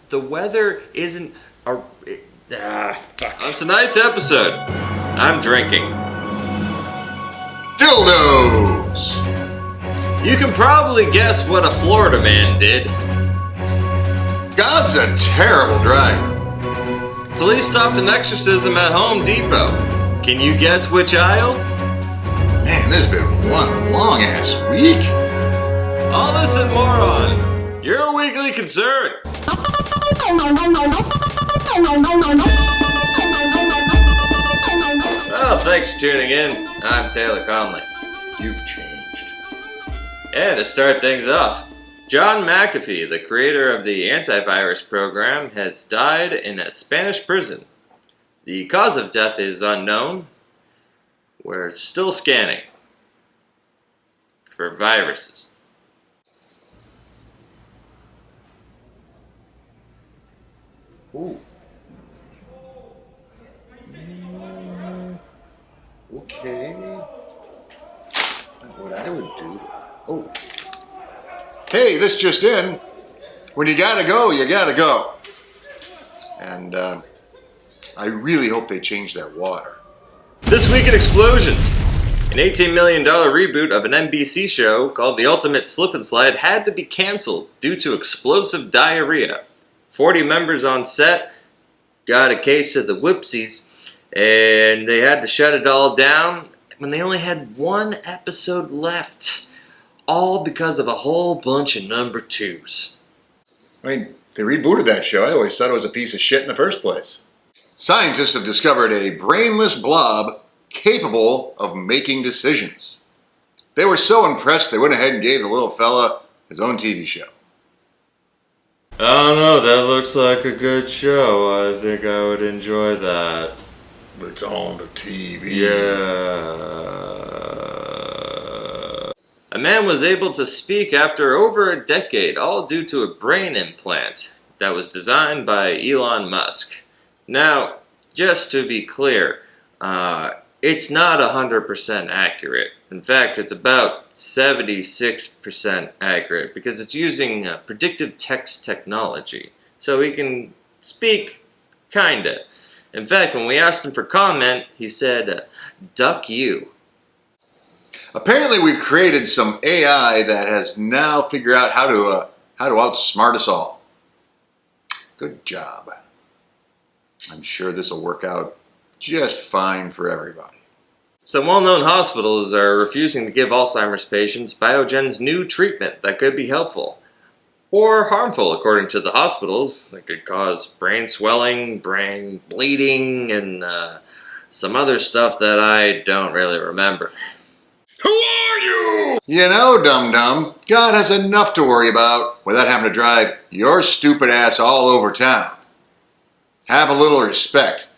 The weather isn't fuck. On tonight's episode, I'm drinking. Dildos! You can probably guess what a Florida man did. God's a terrible driver. Police stopped an exorcism at Home Depot. Can you guess which aisle? Man, this has been one long-ass week. All this and more on Your Weekly Concern. Well, thanks for tuning in. I'm Taylor Connelly. You've changed. And to start things off, John McAfee, the creator of the antivirus program, has died in a Spanish prison. The cause of death is unknown. We're still scanning for viruses. Ooh. Okay. What I would do. Oh. Hey, this just in. When you gotta go, you gotta go. And I really hope they change that water. This week in explosions. An $18 million reboot of an NBC show called The Ultimate Slip and Slide had to be canceled due to explosive diarrhea. 40 members on set got a case of the whoopsies, and they had to shut it all down when they only had one episode left. All because of a whole bunch of number twos. I mean, they rebooted that show. I always thought it was a piece of shit in the first place. Scientists have discovered a brainless blob capable of making decisions. They were so impressed they went ahead and gave the little fella his own TV show. I don't know, that looks like a good show. I think I would enjoy that. But it's on the TV. Yeah. A man was able to speak after over a decade, all due to a brain implant that was designed by Elon Musk. Now, just to be clear, it's not 100% accurate. In fact, it's about 76% accurate because it's using predictive text technology. So he can speak, kinda. In fact, when we asked him for comment, he said, duck you. Apparently we've created some AI that has now figured out how to outsmart us all. Good job. I'm sure this will work out just fine for everybody. Some well-known hospitals are refusing to give Alzheimer's patients Biogen's new treatment that could be helpful or harmful, according to the hospitals. That could cause brain swelling, brain bleeding, and some other stuff that I don't really remember. Who are you? You know, dum-dum, God has enough to worry about without having to drive your stupid ass all over town. Have a little respect.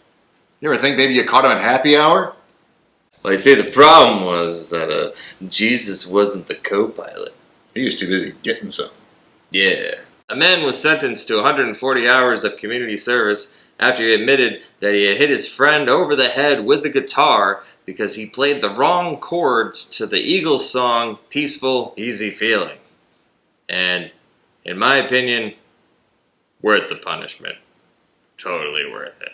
You ever think maybe you caught him at happy hour? Well, you see, the problem was that Jesus wasn't the co-pilot. He was too busy getting some. Yeah. A man was sentenced to 140 hours of community service after he admitted that he had hit his friend over the head with a guitar because he played the wrong chords to the Eagles song, Peaceful, Easy Feeling. And, in my opinion, worth the punishment. Totally worth it.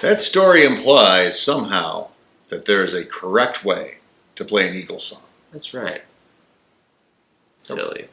That story implies somehow that there is a correct way to play an Eagles song. That's right. Silly.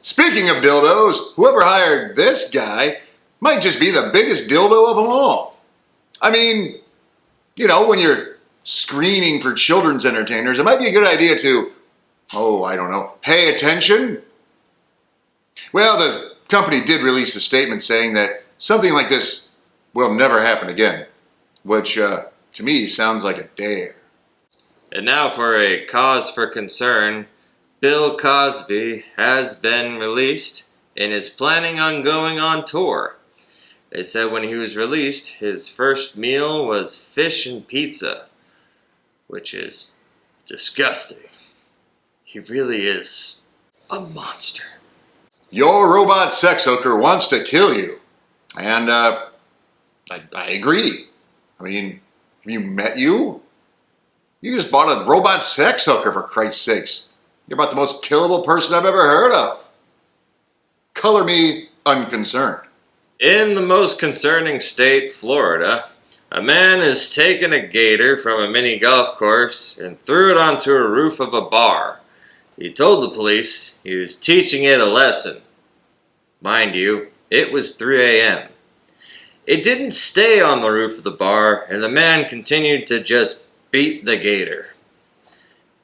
Speaking of dildos, whoever hired this guy might just be the biggest dildo of them all. I mean, you know, when you're screening for children's entertainers, it might be a good idea to, I don't know, pay attention. Well, the company did release a statement saying that something like this will never happen again, which to me sounds like a dare. And now for a cause for concern. Bill Cosby has been released and is planning on going on tour. They said when he was released, his first meal was fish and pizza. which is disgusting. He really is a monster. Your robot sex hooker wants to kill you. And, I agree. I mean, have you met you? You just bought a robot sex hooker, for Christ's sakes. You're about the most killable person I've ever heard of. Color me unconcerned. In the most concerning state, Florida, a man has taken a gator from a mini golf course and threw it onto a roof of a bar. He told the police he was teaching it a lesson. Mind you, it was 3 a.m. It didn't stay on the roof of the bar, and the man continued to just beat the gator.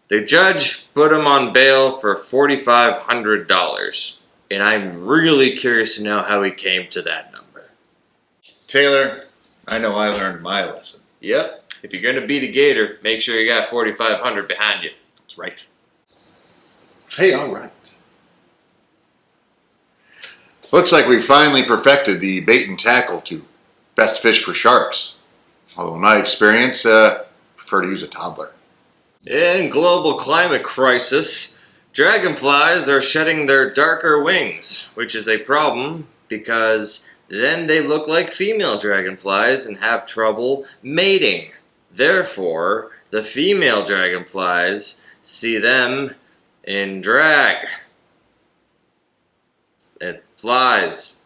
The judge put him on bail for $4,500, and I'm really curious to know how he came to that number. Taylor, I know I learned my lesson. Yep, if you're going to beat a gator, make sure you got $4,500 behind you. That's right. Hey, all right. Looks like we finally perfected the bait and tackle to best fish for sharks. Although in my experience, I prefer to use a toddler. In global climate crisis, dragonflies are shedding their darker wings, which is a problem because then they look like female dragonflies and have trouble mating. Therefore, the female dragonflies see them in drag. It flies.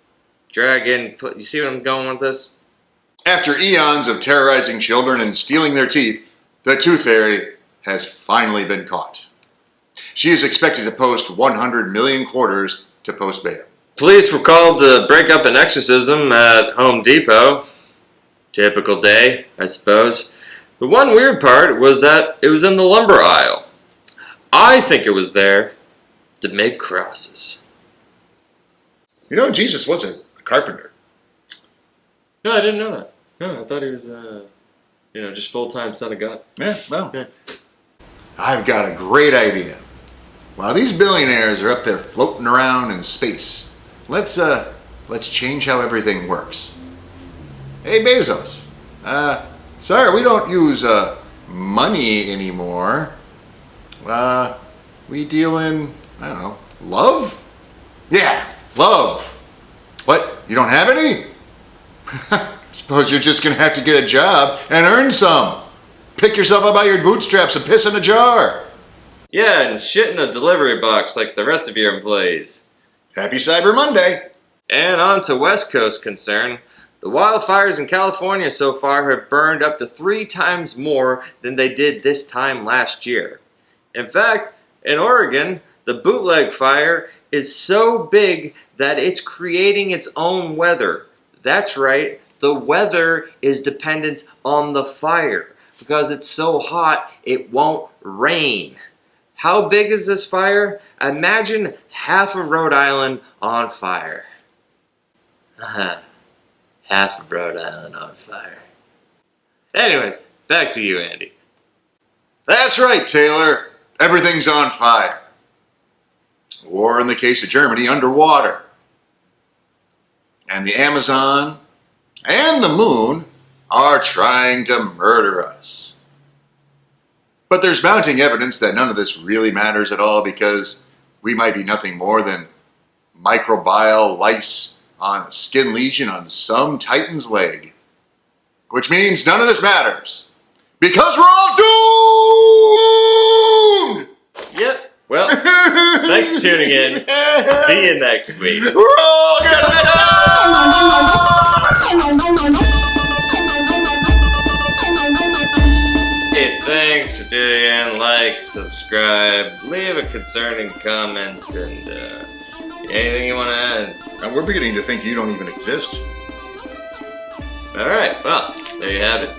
Dragon, you see what I'm going with this? After eons of terrorizing children and stealing their teeth, the Tooth Fairy has finally been caught. She is expected to post 100 million quarters to post bail. Police were called to break up an exorcism at Home Depot. Typical day, I suppose. The one weird part was that it was in the lumber aisle. I think it was there to make crosses. You know, Jesus was a carpenter. No, I didn't know that. No, I thought he was, just full-time son of God. Yeah, well, Yeah. I've got a great idea. While these billionaires are up there floating around in space, let's change how everything works. Hey, Bezos. Sorry, we don't use money anymore. We deal in, I don't know, love? Yeah, love. What? You don't have any? Suppose you're just gonna have to get a job and earn some. Pick yourself up by your bootstraps and piss in a jar. Yeah, and shit in a delivery box like the rest of your employees. Happy Cyber Monday. And on to West Coast concern. The wildfires in California so far have burned up to 3 times more than they did this time last year. In fact, in Oregon, the bootleg fire is so big that it's creating its own weather. That's right, the weather is dependent on the fire. Because it's so hot, it won't rain. How big is this fire? Imagine half of Rhode Island on fire. Half of Rhode Island on fire. Anyways, back to you, Andy. That's right, Taylor. Everything's on fire. Or in the case of Germany, underwater. And the Amazon and the moon are trying to murder us. But there's mounting evidence that none of this really matters at all because we might be nothing more than microbial lice on a skin lesion on some titan's leg. Which means none of this matters. Because we're all doomed! Yep. Well, thanks for tuning in. See you next week. We're all gonna die! Hey, thanks for tuning in. Like, subscribe, leave a concerning comment, and anything you want to add. Now we're beginning to think you don't even exist. Alright, well, there you have it.